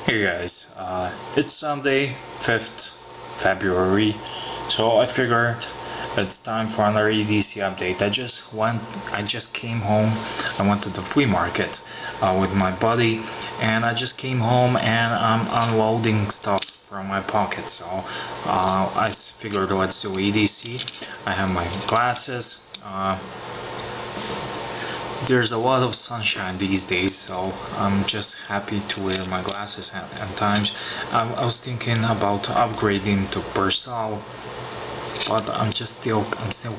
Hey guys, it's Sunday, 5th February, so I figured it's time for another EDC update. I just came home. I went to the flea market with my buddy, and I just came home and I'm unloading stuff from my pocket. So I figured let's do EDC. I have my glasses. There's a lot of sunshine these days, so I'm just happy to wear my glasses at times. I was thinking about upgrading to Persol, but I'm still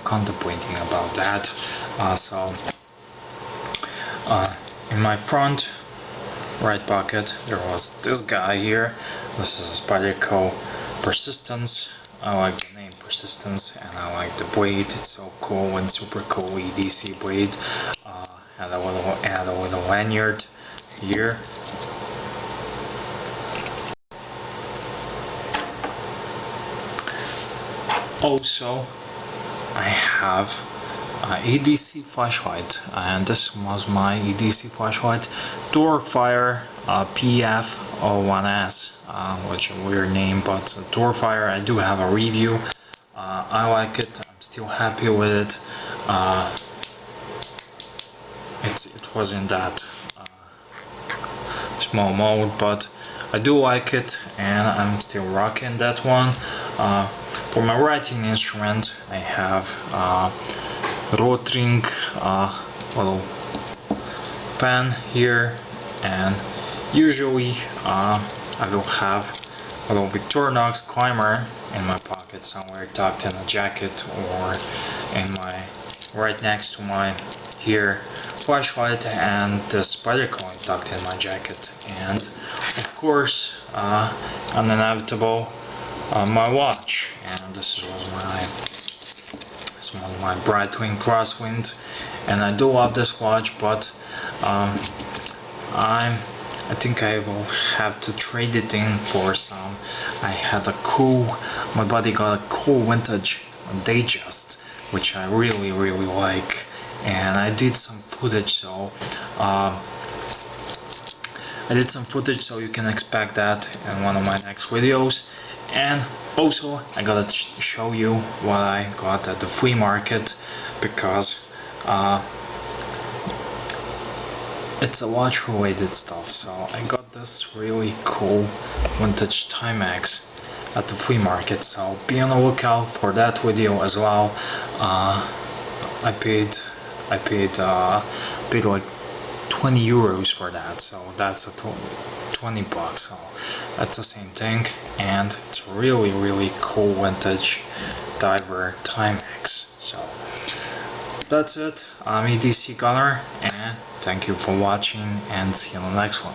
contemplating about that. In my front right pocket there was this guy here. This is a Spyderco Persistence. I like the name Persistence, and I like the blade. It's so cool and super cool EDC blade. And I will add a little lanyard here. Also, I have EDC flashlight, and this was my EDC flashlight, Doorfire PF01S, which is a weird name, but Doorfire. I do have a review. I like it. I'm still happy with it. It wasn't that small mode, but I do like it, and I'm still rocking that one. For my writing instrument, I have Rotring little pen here, and usually I will have a little Victorinox climber in my pocket somewhere, tucked in a jacket or in my right next to my here flashlight, and the Spyderco tucked in my jacket, and of course an inevitable my watch, and this was my Breitling Crosswind, and I do love this watch, but I think I will have to trade it in for some. My buddy got a cool vintage Datejust, which I really like, and I did some footage, so you can expect that in one of my next videos. And also I gotta show you what I got at the flea market, because it's a watch related stuff. So I got this really cool vintage Timex at the flea market, so be on the lookout for that video as well. I paid like 20 euros for that, so that's a total 20 bucks, so that's the same thing, and it's really cool vintage diver Timex. So that's it. I'm EDC Gunner, and thank you for watching, and see you on the next one.